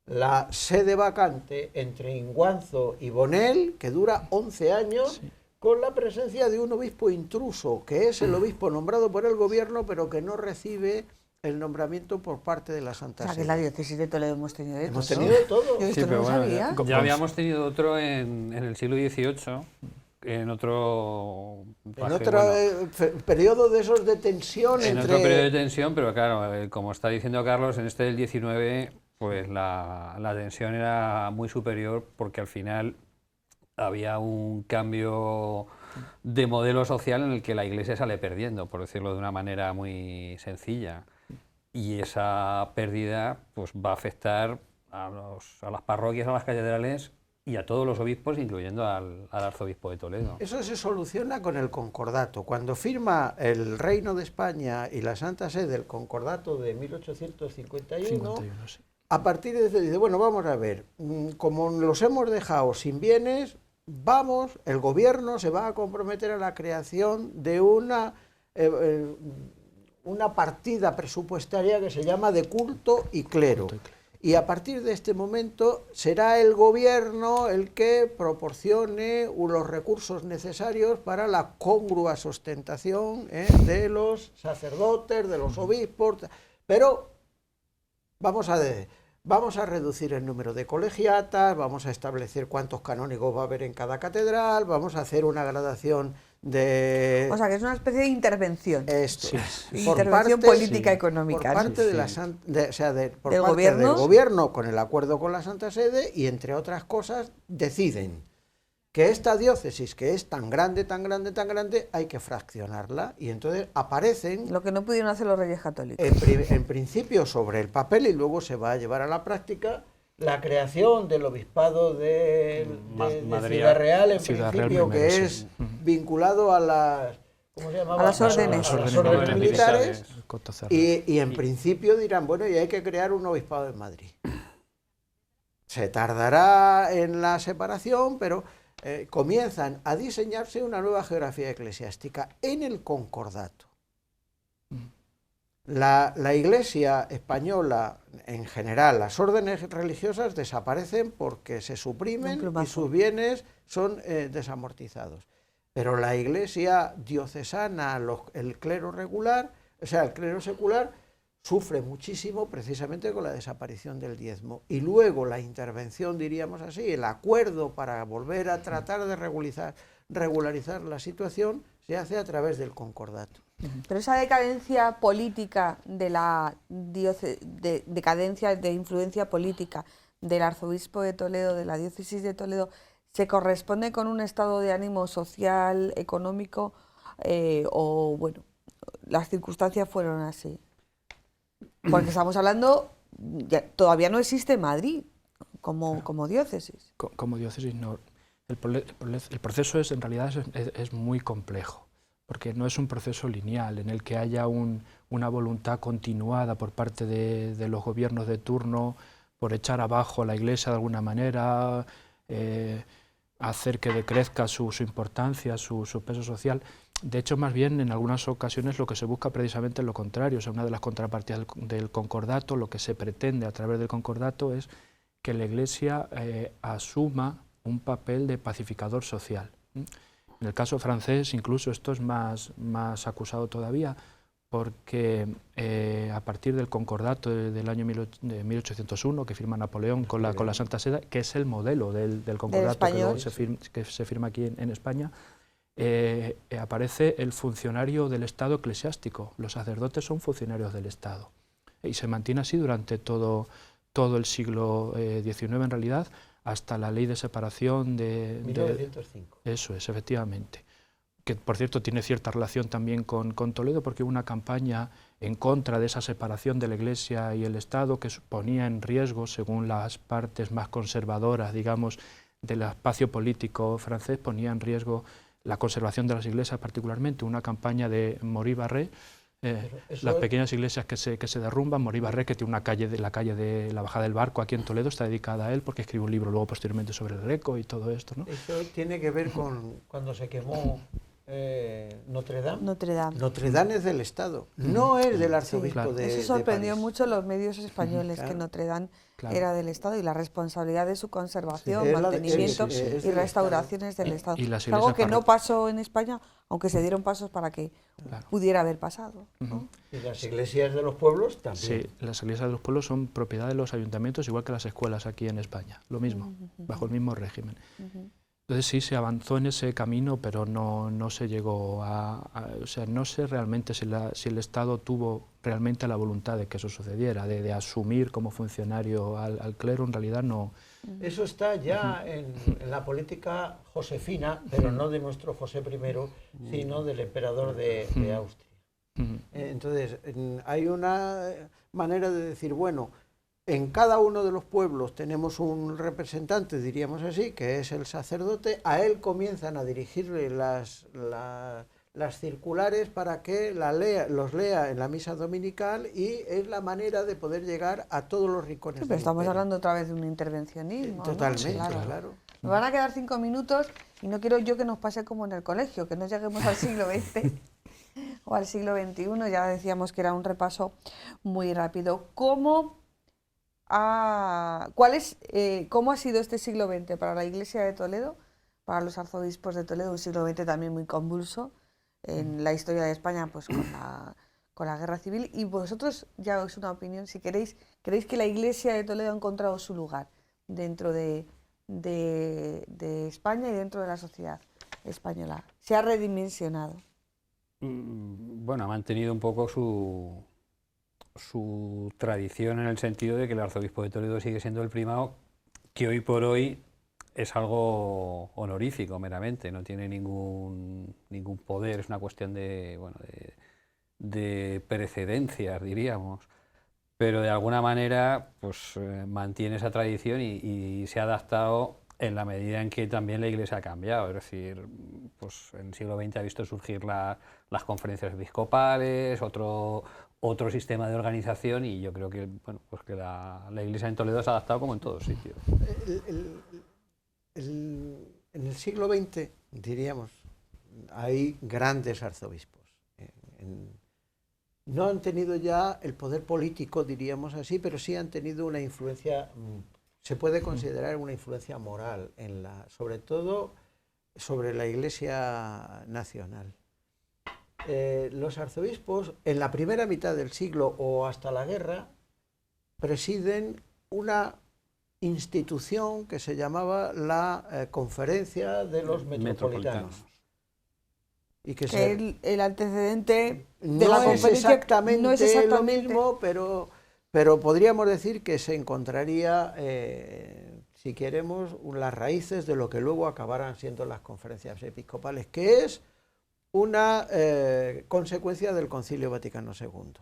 la sede vacante entre Inguanzo y Bonel, que dura 11 años, sí, con la presencia de un obispo intruso, que es el obispo nombrado por el gobierno, pero que no recibe el nombramiento por parte de la Santa Sede. O sea, que en la diócesis de Toledo hemos tenido de todo. Hemos tenido de todo. Yo esto no lo sabía. Ya habíamos tenido otro en el siglo XVIII, en otro periodo de esos de tensión. En otro periodo de tensión, pero claro, como está diciendo Carlos, en este del 19, pues la tensión era muy superior, porque al final había un cambio de modelo social en el que la Iglesia sale perdiendo, por decirlo de una manera muy sencilla. Y esa pérdida pues va a afectar a las parroquias, a las catedrales y a todos los obispos, incluyendo al arzobispo de Toledo. Eso se soluciona con el concordato. Cuando firma el Reino de España y la Santa Sede el concordato de 1851, sí, a partir de eso dice, bueno, vamos a ver, como los hemos dejado sin bienes, el gobierno se va a comprometer a la creación de una partida presupuestaria que se llama de culto y clero. Y a partir de este momento será el gobierno el que proporcione los recursos necesarios para la congrua sustentación de los sacerdotes, de los obispos, pero vamos a reducir el número de colegiatas, vamos a establecer cuántos canónigos va a haber en cada catedral, vamos a hacer una gradación de... O sea, que es una especie de intervención. Esto sí, es. Intervención política económica. Por parte, del gobierno, con el acuerdo con la Santa Sede, y entre otras cosas, deciden que esta diócesis, que es tan grande, tan grande, tan grande, hay que fraccionarla, y entonces aparecen... Lo que no pudieron hacer los Reyes Católicos. En principio sobre el papel, y luego se va a llevar a la práctica la creación del obispado de Ciudad Real, en principio, primero, que sí, es vinculado a las... ¿Cómo se llamaba? A las órdenes. A las órdenes militares, y en principio dirán, bueno, y hay que crear un obispado en Madrid. Se tardará en la separación, pero... comienzan a diseñarse una nueva geografía eclesiástica en el concordato. La Iglesia española, en general, las órdenes religiosas desaparecen porque se suprimen y sus bienes son desamortizados. Pero la Iglesia diocesana, el clero regular, o sea, el clero secular, sufre muchísimo precisamente con la desaparición del diezmo. Y luego la intervención, diríamos así, el acuerdo para volver a tratar de regularizar la situación, se hace a través del concordato. Pero esa decadencia política de la decadencia de influencia política del arzobispo de Toledo, de la diócesis de Toledo, ¿se corresponde con un estado de ánimo social, económico, o bueno, las circunstancias fueron así? Porque estamos hablando, todavía no existe Madrid, como diócesis. Como diócesis no. El proceso en realidad es muy complejo, porque no es un proceso lineal en el que haya una voluntad continuada por parte de los gobiernos de turno por echar abajo a la Iglesia de alguna manera, hacer que decrezca su importancia, su peso social. De hecho, más bien, en algunas ocasiones lo que se busca precisamente es lo contrario. O sea, una de las contrapartidas del concordato, lo que se pretende a través del concordato es que la Iglesia asuma un papel de pacificador social. En el caso francés, incluso esto es más acusado todavía, porque a partir del concordato del año 1801, que firma Napoleón con la Santa Sede, que es el modelo del concordato que se firma aquí en España, aparece el funcionario del Estado eclesiástico. Los sacerdotes son funcionarios del Estado. Y se mantiene así durante todo el siglo XIX, en realidad, hasta la ley de separación de 1905. Eso es, efectivamente. Que, por cierto, tiene cierta relación también con Toledo, porque hubo una campaña en contra de esa separación de la Iglesia y el Estado que ponía en riesgo, según las partes más conservadoras, digamos, del espacio político francés, ponía en riesgo la conservación de las iglesias, particularmente una campaña de Maurice Barré, las pequeñas iglesias que se derrumban. Maurice Barré, que tiene una calle, la calle de la Bajada del Barco aquí en Toledo, está dedicada a él porque escribió un libro luego posteriormente sobre el Greco y todo esto, ¿no? Eso tiene que ver con cuando se quemó Notre Dame. Notre Dame es del Estado, no es del arzobispo claro. de Eso sorprendió París. mucho los medios españoles, claro. que Notre Dame Claro. era del Estado y la responsabilidad de su conservación, Sí, mantenimiento es y del restauraciones del Estado. Y las Algo iglesias que no pasó en España, aunque se dieron pasos para que Claro. pudiera haber pasado, ¿no? Y las iglesias de los pueblos también. Sí, las iglesias de los pueblos son propiedad de los ayuntamientos, igual que las escuelas aquí en España, lo mismo, bajo el mismo régimen. Entonces sí, se avanzó en ese camino, pero no se llegó o sea, no sé realmente si el Estado tuvo realmente la voluntad de que eso sucediera, de asumir como funcionario al clero. En realidad no. Eso está ya en la política josefina, pero no de nuestro José I, sino del emperador de Austria. Entonces, hay una manera de decir, bueno, en cada uno de los pueblos tenemos un representante, diríamos así, que es el sacerdote. A él comienzan a dirigirle las circulares para que los lea en la misa dominical, y es la manera de poder llegar a todos los rincones. Sí, pero estamos hablando otra vez de un intervencionismo. Totalmente, ¿no? claro. Nos van a quedar 5 minutos y no quiero yo que nos pase como en el colegio, que no lleguemos al siglo XX o al siglo XXI. Ya decíamos que era un repaso muy rápido. ¿Cómo ha sido este siglo XX para la Iglesia de Toledo, para los arzobispos de Toledo? Un siglo XX también muy convulso en la historia de España, pues con la guerra civil. Y vosotros, ya os una opinión, si ¿creéis que la Iglesia de Toledo ha encontrado su lugar dentro de España y dentro de la sociedad española? ¿Se ha redimensionado? Bueno, ha mantenido un poco su tradición, en el sentido de que el arzobispo de Toledo sigue siendo el primado, que hoy por hoy es algo honorífico meramente, no tiene ningún poder, es una cuestión de precedencias, diríamos, pero de alguna manera pues mantiene esa tradición y se ha adaptado en la medida en que también la Iglesia ha cambiado. Es decir, pues en el siglo XX ha visto surgir las conferencias episcopales, otro sistema de organización, y yo creo que, bueno, pues que la Iglesia en Toledo se ha adaptado como en todos sitios. En el siglo XX, diríamos, hay grandes arzobispos. No han tenido ya el poder político, diríamos así, pero sí han tenido una influencia, se puede considerar una influencia moral, sobre todo sobre la Iglesia nacional. Los arzobispos, en la primera mitad del siglo o hasta la guerra, presiden una institución que se llamaba la Conferencia de los Metropolitanos. Y que el antecedente no de la conferencia no es exactamente lo mismo, pero podríamos decir que se encontraría, si queremos, las raíces de lo que luego acabarán siendo las conferencias episcopales, que es una consecuencia del Concilio Vaticano II.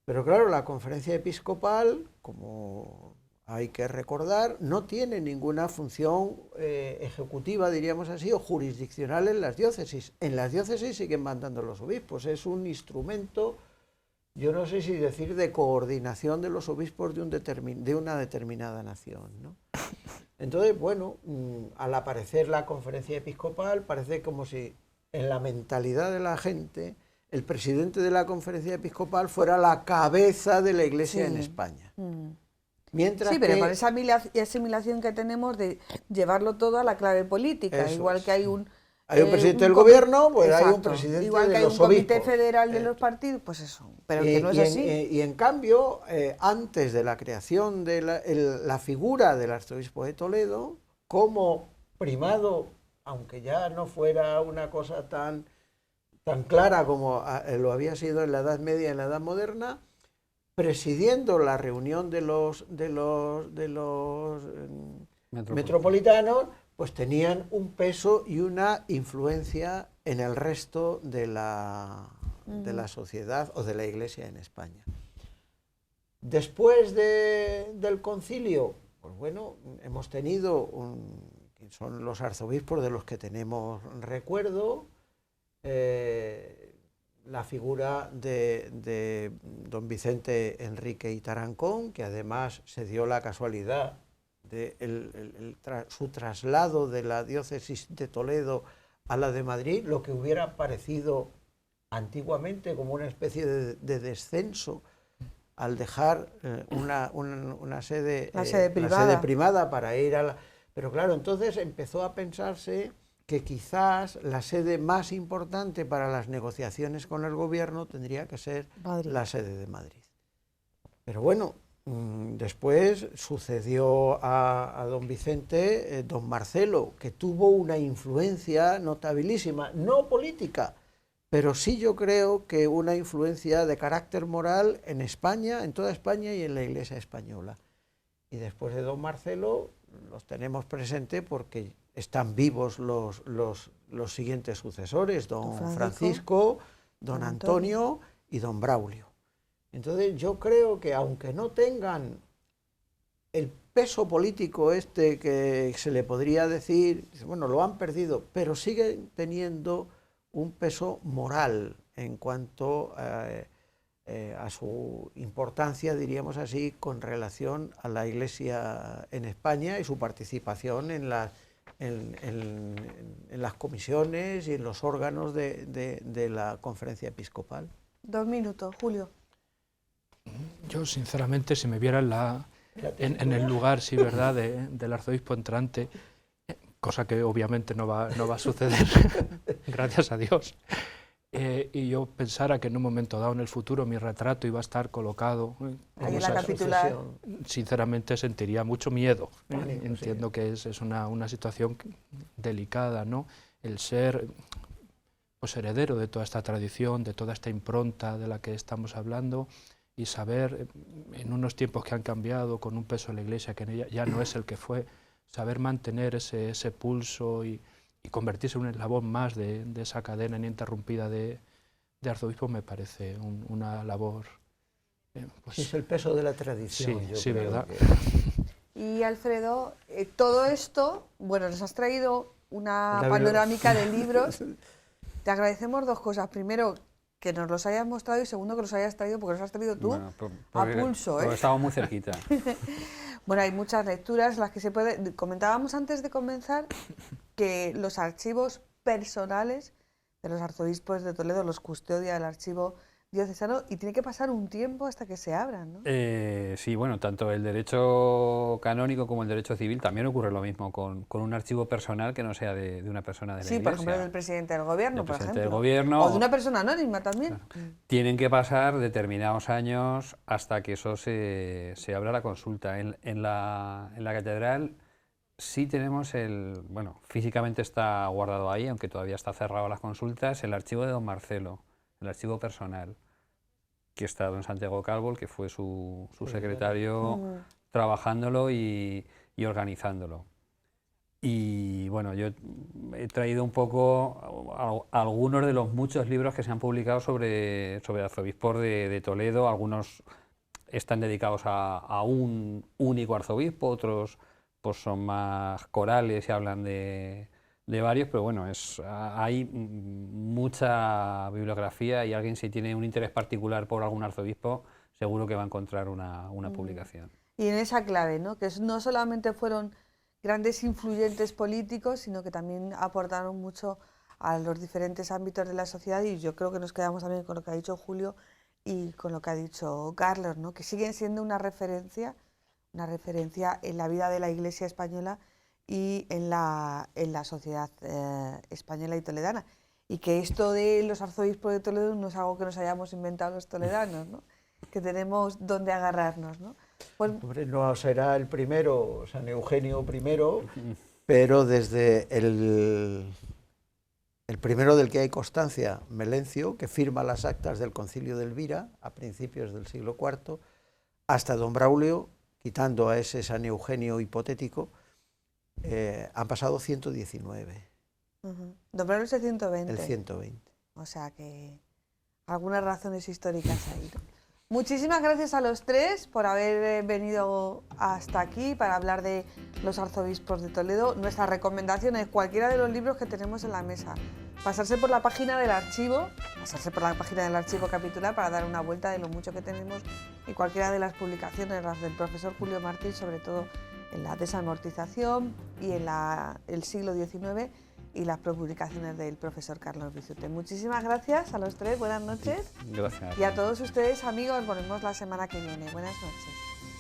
Pero claro, la conferencia episcopal, como hay que recordar, no tiene ninguna función ejecutiva, diríamos así, o jurisdiccional en las diócesis. En las diócesis siguen mandando los obispos, es un instrumento, yo no sé si decir de coordinación de los obispos de una determinada nación, ¿no? Entonces, bueno, al aparecer la conferencia episcopal, parece como si en la mentalidad de la gente el presidente de la conferencia episcopal fuera la cabeza de la Iglesia en España. Mientras sí, pero que, con esa asimilación que tenemos de llevarlo todo a la clave política, Eso igual es. que hay un presidente del gobierno, pues hay un exacto, presidente igual de que hay los un comité obispos. federal de los partidos, pues eso, pero que no es así. Y en cambio, antes de la creación de la figura del arzobispo de Toledo, como primado, aunque ya no fuera una cosa tan clara como lo había sido en la Edad Media y en la Edad Moderna, presidiendo la reunión de los metropolitanos, pues tenían un peso y una influencia en el resto de la sociedad o de la Iglesia en España. Después del concilio, pues bueno, hemos tenido, que son los arzobispos de los que tenemos recuerdo, la figura de don Vicente Enrique y Tarancón, que además se dio la casualidad de su traslado de la diócesis de Toledo a la de Madrid, lo que hubiera parecido antiguamente como una especie de descenso al dejar una sede, la sede primada para ir a la... Pero claro, entonces empezó a pensarse que quizás la sede más importante para las negociaciones con el gobierno tendría que ser Madrid. La sede de Madrid. Pero bueno, después sucedió a don Vicente, don Marcelo, que tuvo una influencia notabilísima, no política, pero sí yo creo que una influencia de carácter moral en España, en toda España y en la Iglesia española. Y después de don Marcelo los tenemos presente porque están vivos los siguientes sucesores, don Francisco, don Antonio y don Braulio. Entonces yo creo que aunque no tengan el peso político que se le podría decir, bueno, lo han perdido, pero siguen teniendo un peso moral en cuanto a su importancia, diríamos así, con relación a la Iglesia en España y su participación en las comisiones y en los órganos de la conferencia episcopal. 2 minutos, Julio. Yo, sinceramente, si me viera en el lugar, sí, ¿verdad?, del arzobispo entrante, cosa que obviamente no va a suceder, gracias a Dios, y yo pensara que en un momento dado en el futuro mi retrato iba a estar colocado ahí en la capitular, sinceramente sentiría mucho miedo. Pánico, entiendo que es una situación delicada, ¿no? El ser pues heredero de toda esta tradición, de toda esta impronta de la que estamos hablando, y saber, en unos tiempos que han cambiado, con un peso en la Iglesia que ya no es el que fue, saber mantener ese pulso y convertirse en un eslabón más de esa cadena ininterrumpida de arzobispos me parece una labor... pues, es el peso de la tradición. Sí, sí, ¿verdad? Y Alfredo, todo esto, bueno, nos has traído una panorámica de libros. Te agradecemos 2 cosas. Primero, que nos los hayas mostrado, y segundo, que los hayas traído, porque los has traído tú a pulso. Porque estamos muy cerquita. Bueno, hay muchas lecturas, las que se puede... Comentábamos antes de comenzar que los archivos personales de los arzobispos de Toledo los custodia el archivo diocesano y tiene que pasar un tiempo hasta que se abran, ¿no? Sí, bueno, tanto el derecho canónico como el derecho civil también ocurre lo mismo con un archivo personal que no sea de una persona de la Iglesia. Sí, por ejemplo, del presidente del gobierno, por ejemplo. Del gobierno, o de una persona anónima también. Claro. Tienen que pasar determinados años hasta que eso se abra la consulta. En la catedral sí tenemos bueno, físicamente está guardado ahí, aunque todavía está cerrado a las consultas, el archivo de don Marcelo, el archivo personal, que está don Santiago Calvo, que fue su secretario, trabajándolo y organizándolo. Y bueno, yo he traído un poco algunos de los muchos libros que se han publicado sobre arzobispos de Toledo, algunos están dedicados a un único arzobispo, otros pues son más corales y hablan de varios, pero bueno, hay mucha bibliografía y alguien, si tiene un interés particular por algún arzobispo, seguro que va a encontrar una publicación. Y en esa clave, ¿no? Que no solamente fueron grandes influyentes políticos, sino que también aportaron mucho a los diferentes ámbitos de la sociedad, y yo creo que nos quedamos también con lo que ha dicho Julio y con lo que ha dicho Carlos, ¿no? Que siguen siendo una referencia en la vida de la Iglesia española y en la sociedad española y toledana. Y que esto de los arzobispos de Toledo no es algo que nos hayamos inventado los toledanos, ¿no? Que tenemos donde agarrarnos, ¿no? Pues, hombre, no será el primero, San Eugenio I, pero desde el primero del que hay constancia, Melencio, que firma las actas del Concilio de Elvira a principios del siglo IV, hasta don Braulio, quitando a ese San Eugenio hipotético, han pasado 119. Don Braulio es el 120. El 120. O sea que algunas razones históricas ahí. Muchísimas gracias a los tres por haber venido hasta aquí para hablar de los arzobispos de Toledo. Nuestra recomendación es cualquiera de los libros que tenemos en la mesa. Pasarse por la página del archivo capitular para dar una vuelta de lo mucho que tenemos, y cualquiera de las publicaciones, las del profesor Julio Martín, sobre todo en la desamortización y en el siglo XIX, y las publicaciones del profesor Carlos Bicute. Muchísimas gracias a los tres, buenas noches. Gracias. Y a todos ustedes, amigos, volvemos la semana que viene. Buenas noches.